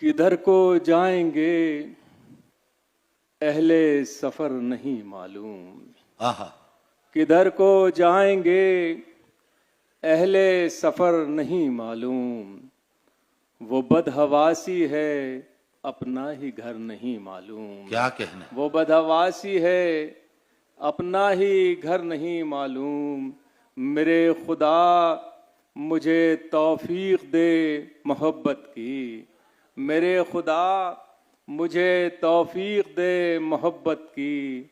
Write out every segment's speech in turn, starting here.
किधर को जाएंगे अहले सफर नहीं मालूम। आहा। किधर को जाएंगे अहले सफर नहीं मालूम। वो बदहवासी है अपना ही घर नहीं मालूम। क्या कहना। वो बदहवासी है अपना ही घर नहीं मालूम। मेरे खुदा मुझे तौफीक दे मोहब्बत की। मेरे खुदा मुझे तौफीक दे मोहब्बत की।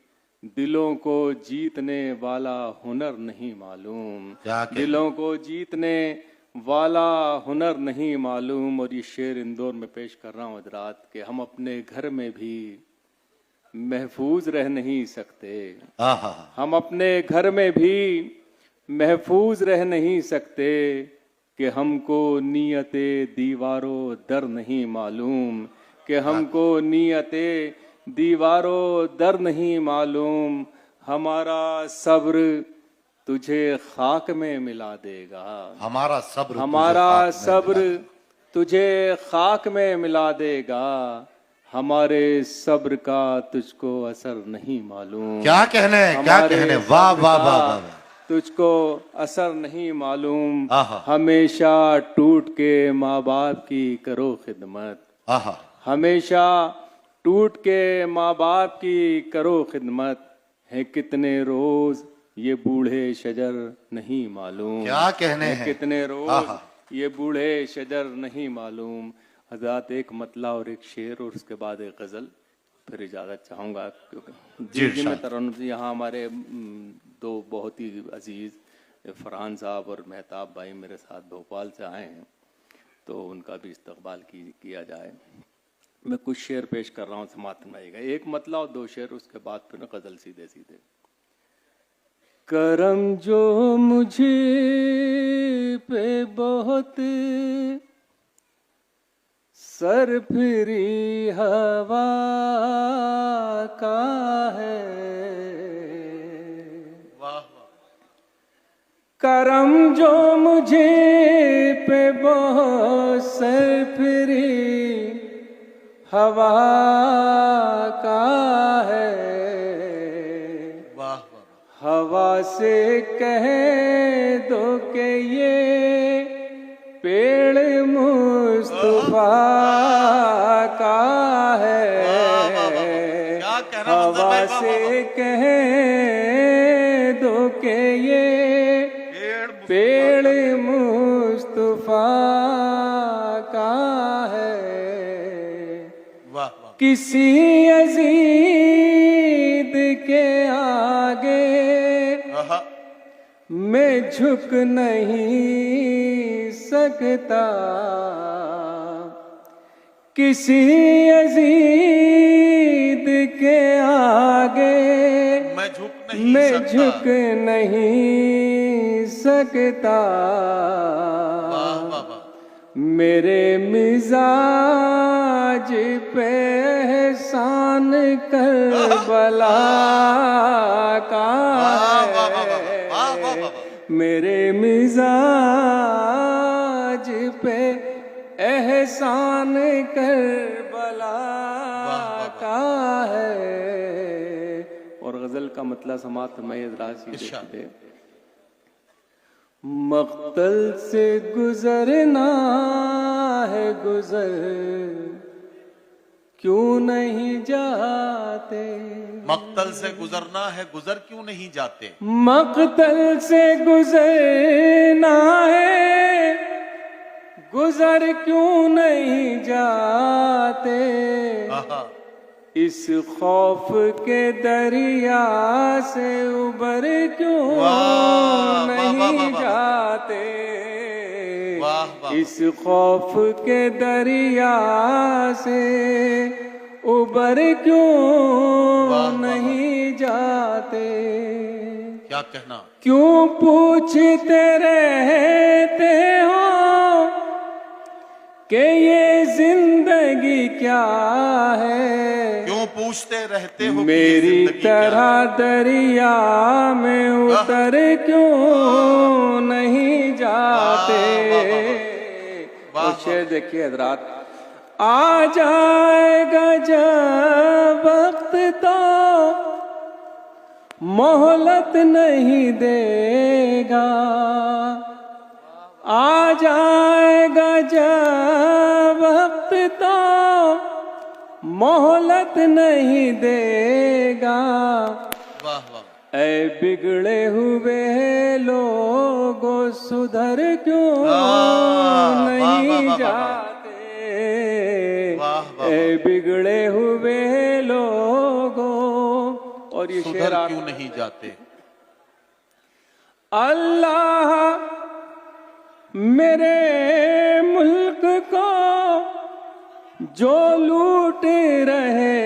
दिलों को जीतने वाला हुनर नहीं मालूम। दिलों को जीतने वाला हुनर नहीं मालूम। और ये शेर इंदौर में पेश कर रहा हूँ हजरात कि हम अपने घर में भी महफूज रह नहीं सकते। हम अपने घर में भी महफूज रह नहीं सकते कि हमको नियते दीवारों दर नहीं मालूम। कि हमको नियते दीवारों दर नहीं मालूम। हमारा सब्र तुझे खाक में मिला देगा। हमारा सब्र तुझे खाक में मिला देगा। हमारे सब्र का तुझको असर नहीं मालूम। क्या कहने, क्या कहने। वाह वाह वाह। तुझको असर नहीं मालूम। हमेशा टूट के माँ बाप की करो खिदमत। हमेशा टूट के माँ बाप की करो खिदमत। है कितने रोज ये बूढ़े शजर नहीं मालूम। क्या कहने हैं। कितने रोज ये बूढ़े शजर नहीं मालूम। हज़रात एक मतला और एक शेर और उसके बाद एक गज़ल, फिर इजाज़त चाहूँगा क्योंकि जी मैं तरन्नुम जी यहाँ हमारे दो बहुत ही अजीज़ फरहान साहब और मेहताब भाई मेरे साथ भोपाल से आए हैं, तो उनका भी इस्तकबाल किया जाए। मैं कुछ शेर पेश कर रहा हूँ, समात सुनाइएगा। एक मतला और दो शेर, उसके बाद फिर गज़ल सीधे सीधे। करम जो मुझे पे बहुत सरफिरी हवा का है। करम जो मुझे पे बहुत सरफिरी हवा का है। हवा से कह दो कि ये पेड़ मुस्तफा का है। हवा से कह दो कि ये पेड़ मुस्तफा का है। किसी अजीद के आगे मैं झुक नहीं सकता। किसी अजीद के आगे मैं झुक नहीं सकता। मेरे मिजाज पे एहसान करबला का है। मेरे मिजाज पे एहसान करबला का है। और गजल का मतलब समात मैं दे। मक्तल से गुजरना है गुजर क्यों नहीं जाते। मक्तल से गुजरना है गुजर क्यों नहीं जाते। मक्तल से गुजरना है गुजर क्यों नहीं जाते। इस खौफ के दरिया से उबर क्यों नहीं जाते। इस खौफ के दरिया से उबर क्यों नहीं जाते। क्या कहना। क्यों पूछते रहते हो कि ये जिंदगी क्या है। क्यों पूछते रहते हो मेरी तरह दरिया में उतर क्यों नहीं जाते। शेर देखिए हजरात, आ जाएगा जब वक्त तो मोहलत नहीं देगा, आ जाएगा जब वक्त तो मोहलत नहीं देगा। वाह वाह। ऐ बिगड़े हुए लोगों सुधर क्यों नहीं जाते, ऐ बिगड़े हुए लोगों। और ये सुधर क्यों नहीं जाते। अल्लाह मेरे मुल्क को जो लूट रहे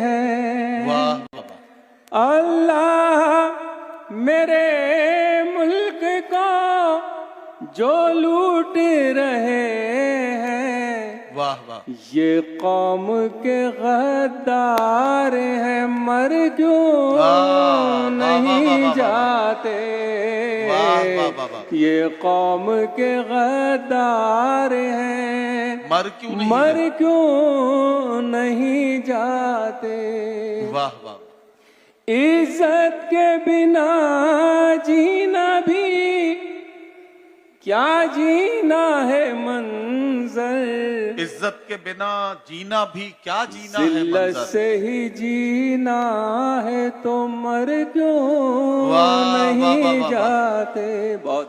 हैं, अल्लाह मेरे मुल्क को जो लूट रहे हैं, वाह वाह। ये कौम के गद्दार हैं, मर क्यों नहीं जाते, ये कौम के गद्दार हैं, मर क्यों नहीं जाते। वाह वाह। इज्जत के बिना जीना भी क्या जीना है मंजर, इज्जत के बिना जीना भी क्या जीना है जिल्लत मंजर। से ही जीना है तो मर क्यों नहीं जाते। बहुत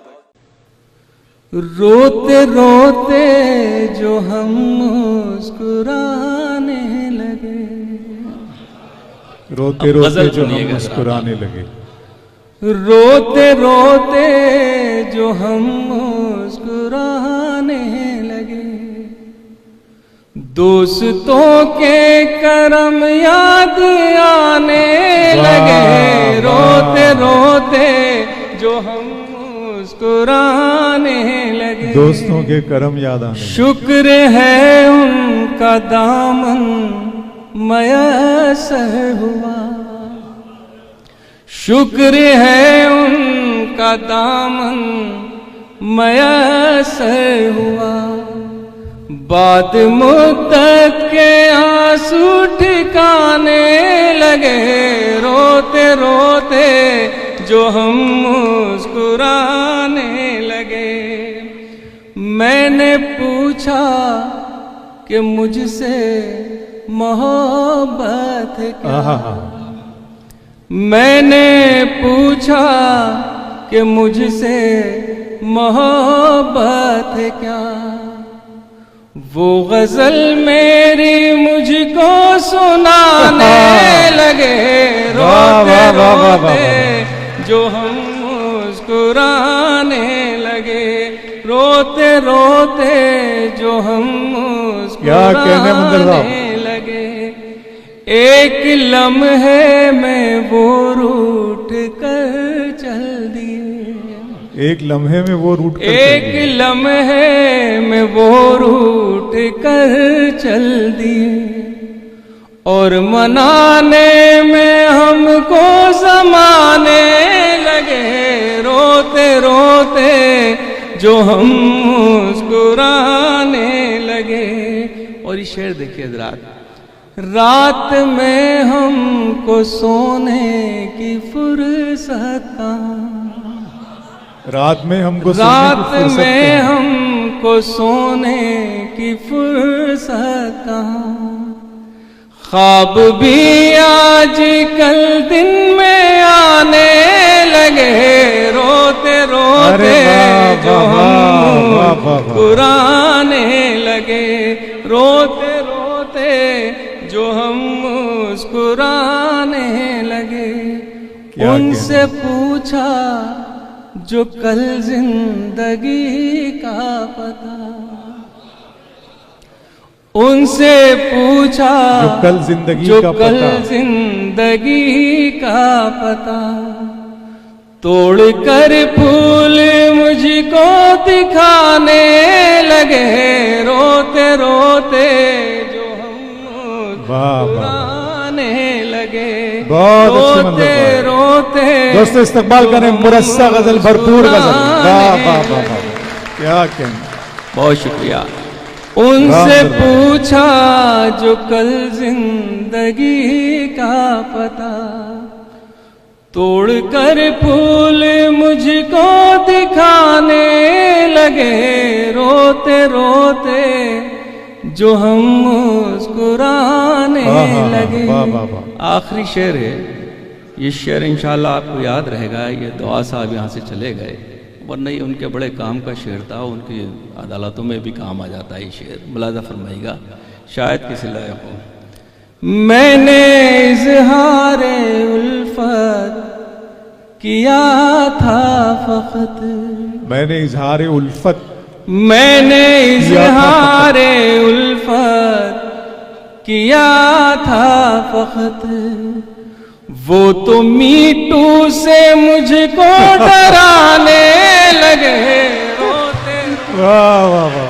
रोते रोते जो हम मुस्कुराने लगे, रोते रोते जो हम मुस्कुराने लगे, रोते रोते जो हम मुस्कुराने लगे, दोस्तों के करम याद आने लगे, रोते रोते जो हम मुस्कुराने लगे, दोस्तों के करम याद आने लगे। शुक्र है उनका दामन मयसर हुआ, शुक्र है उनका दामन मयसर हुआ, बाद मुद्दत के आंसू ठिकाने लगे, रोते रोते जो हम मुस्कुराने लगे। मैंने पूछा कि मुझसे मोहब्बत क्या, मैंने पूछा कि मुझसे मोहब्बत क्या, वो गजल मेरी मुझको सुनाने लगे, रोते रोते जो हम मुस्कुराने लगे, रोते रोते जो हम मुस्कुराने लगे। एक लम्हे में वो रूठ कर चल दिए, एक लम्हे में वो रूठ कर, एक लम्हे में वो रूठ कर चल दिए, और मनाने में हमको जमाने लगे, रोते रोते जो हम मुस्कुराने लगे। और ये शेर देखिए हज़रात, रात में हमको सोने की फुर्सत कहाँ, रात में हमको सोने की फुर्सत कहाँ, ख्वाब भी आज कल दिन में आने लगे, रोते रोते जो हम मुस्कुराने लगे, रोते रोते जो हम मुस्कुराने लगे। उनसे पूछा जो कल जिंदगी का पता, उनसे पूछा जो कल जिंदगी का पता, तोड़ कर फूल मुझको दिखाने लगे, रोते रोते जो हम मुस्कुराने लगे, रोते रोते। दोस्तों इस्तकबाल करें मुरस्सा गजल, भरपूर गजल। वाह वाह वाह, क्या कहना। बहुत शुक्रिया। उनसे पूछा जो कल जिंदगी का पता, तोड़कर फूल मुझको दिखाने लगे रोते रोते, जो हम मुस्कुराने लगे। आखिरी शेर है ये, शेर इंशाल्लाह आपको याद रहेगा। ये दुआ साहब यहाँ से चले गए, वरना ये उनके बड़े काम का शेर था, उनकी अदालतों में भी काम आ जाता है ये शेर, मुलाजा फरमाइएगा, शायद किसी लायक हो। मैंने इज़हारे उल्फत किया था फ़क़त, मैंने इजहार उल्फत, मैंने इज़हारे उल्फत किया था फ़क़त, वो तो मीटू से मुझको डराने लगे रोते। वाह वाह वाह।